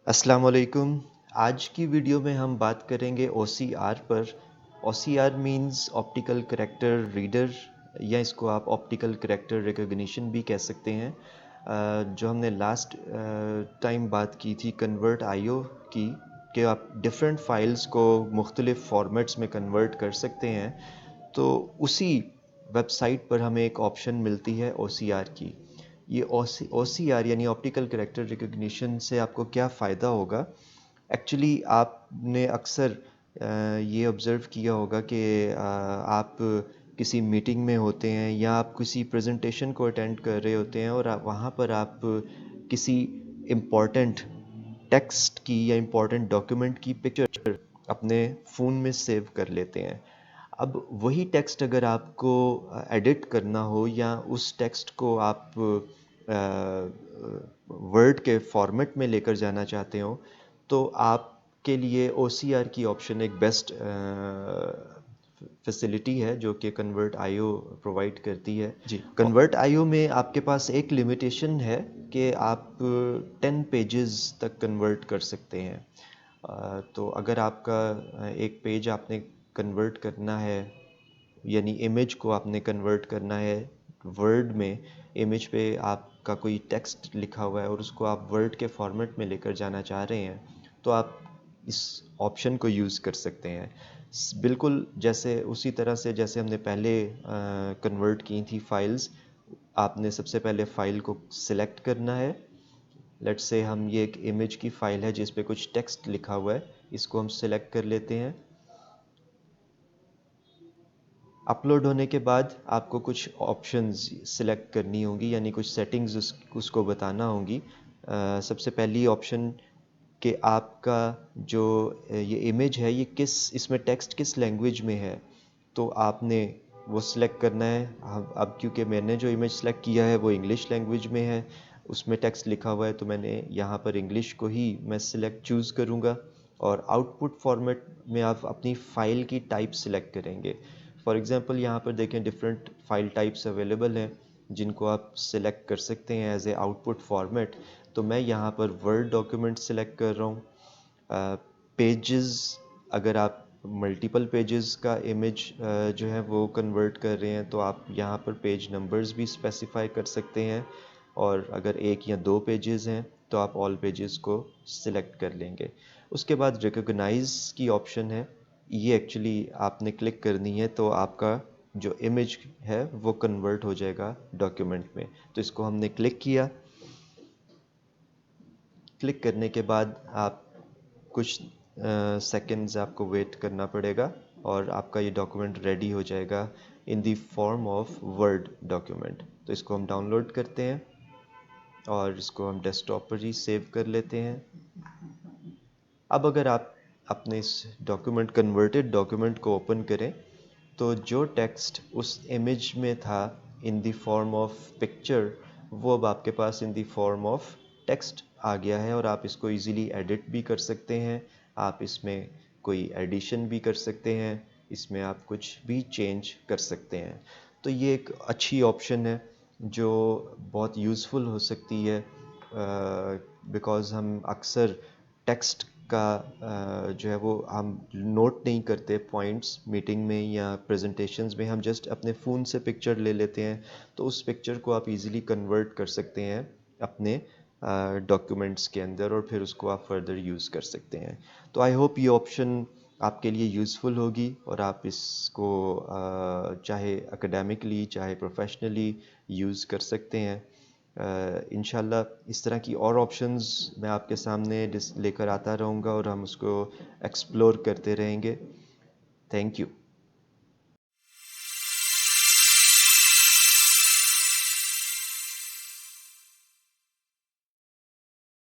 अस्सलाम वालेकुम। आज की वीडियो में हम बात करेंगे OCR पर। OCR means optical character reader या इसको आप ऑप्टिकल करैक्टर रिकॉग्निशन भी कह सकते हैं। जो हमने लास्ट टाइम बात की थी कन्वर्ट आईओ की, कि आप डिफरेंट फाइल्स को मुख्तलिफ फॉर्मेट्स में कन्वर्ट कर सकते हैं। तो उसी वेबसाइट पर हमें एक ऑप्शन मिलती है OCR की। ये OCR यानी ऑप्टिकल करैक्टर रिकॉग्निशन से आपको क्या फ़ायदा होगा? एक्चुअली आपने अक्सर ये ऑब्ज़र्व किया होगा कि आप किसी मीटिंग में होते हैं या आप किसी प्रेजेंटेशन को अटेंड कर रहे होते हैं और वहाँ पर आप किसी इम्पॉर्टेंट टेक्स्ट की या इम्पॉर्टेंट डॉक्यूमेंट की पिक्चर अपने फ़ोन में सेव कर लेते हैं। अब वही टेक्स्ट अगर आपको एडिट करना हो या उस टेक्स्ट को आप वर्ड के फॉर्मेट में लेकर जाना चाहते हो, तो आपके लिए OCR की ऑप्शन एक बेस्ट फैसिलिटी है जो कि कन्वर्ट आईओ प्रोवाइड करती है। जी। कन्वर्ट आईओ में आपके पास एक लिमिटेशन है कि आप 10 पेजेस तक कन्वर्ट कर सकते हैं। तो अगर आपका एक पेज आपने कन्वर्ट करना है, यानी इमेज को आपने कन्वर्ट करना है वर्ड में, इमेज पे आपका कोई टेक्स्ट लिखा हुआ है और उसको आप वर्ड के फॉर्मेट में लेकर जाना चाह रहे हैं, तो आप इस ऑप्शन को यूज़ कर सकते हैं। बिल्कुल जैसे उसी तरह से जैसे हमने पहले कन्वर्ट की थी फाइल्स। आपने सबसे पहले फ़ाइल को सिलेक्ट करना है। लेट्स से हम ये एक इमेज की फ़ाइल है जिस पे कुछ टेक्स्ट लिखा हुआ है, इसको हम सिलेक्ट कर लेते हैं। अपलोड होने के बाद आपको कुछ ऑप्शंस सिलेक्ट करनी होंगी, यानी कुछ सेटिंग्स उसको बताना होंगी। सबसे पहली ऑप्शन कि आपका जो ये इमेज है, ये किस इसमें टेक्स्ट किस लैंग्वेज में है, तो आपने वो सिलेक्ट करना है। अब क्योंकि मैंने जो इमेज सेलेक्ट किया है वो इंग्लिश लैंग्वेज में है, उसमें टेक्स्ट लिखा हुआ है, तो मैंने यहाँ पर इंग्लिश को ही मैं सिलेक्ट चूज़ करूँगा। और आउटपुट फॉर्मेट में आप अपनी फ़ाइल की टाइप सिलेक्ट करेंगे। फॉर एग्ज़ाम्पल यहाँ पर देखें डिफरेंट फ़ाइल टाइप्स अवेलेबल हैं जिनको आप सिलेक्ट कर सकते हैं एज ए आउटपुट फॉर्मेट। तो मैं यहाँ पर वर्ड डॉक्यूमेंट सिलेक्ट कर रहा हूँ। पेजेस, अगर आप मल्टीपल पेजेस का इमेज जो है वो कन्वर्ट कर रहे हैं, तो आप यहाँ पर पेज नंबर्स भी स्पेसिफाई कर सकते हैं। और अगर एक या दो पेजेस हैं तो आप ऑल पेजेस को सिलेक्ट कर लेंगे। उसके बाद रिकॉग्नाइज की ऑप्शन है, ये एक्चुअली आपने क्लिक करनी है तो आपका जो इमेज है वो कन्वर्ट हो जाएगा डॉक्यूमेंट में। तो इसको हमने क्लिक किया। क्लिक करने के बाद आप कुछ सेकंड्स आपको वेट करना पड़ेगा और आपका ये डॉक्यूमेंट रेडी हो जाएगा इन the form of word document. तो इसको हम डाउनलोड करते हैं और इसको हम डेस्कटॉप पर ही सेव कर लेते हैं। अब अगर आप अपने इस डॉक्यूमेंट कन्वर्टेड डॉक्यूमेंट को ओपन करें, तो जो टेक्स्ट उस इमेज में था in the form of picture, वो अब आपके पास in the form of text आ गया है और आप इसको इजीली एडिट भी कर सकते हैं। आप इसमें कोई एडिशन भी कर सकते हैं, इसमें आप कुछ भी चेंज कर सकते हैं। तो ये एक अच्छी ऑप्शन है जो बहुत यूज़फुल हो सकती है, बिकॉज़ हम अक्सर टेक्स्ट का जो है वो हम नोट नहीं करते पॉइंट्स मीटिंग में या प्रेजेंटेशंस में, हम जस्ट अपने फ़ोन से पिक्चर ले लेते हैं। तो उस पिक्चर को आप इजीली कन्वर्ट कर सकते हैं अपने डॉक्यूमेंट्स के अंदर और फिर उसको आप फर्दर यूज़ कर सकते हैं। तो आई होप ये ऑप्शन आपके लिए यूज़फुल होगी और आप इसको चाहे एकेडमिकली चाहे प्रोफेशनली यूज़ कर सकते हैं। इंशाल्लाह इस तरह की और ऑप्शंस मैं आपके सामने लेकर आता रहूँगा और हम उसको एक्सप्लोर करते रहेंगे। Thank you.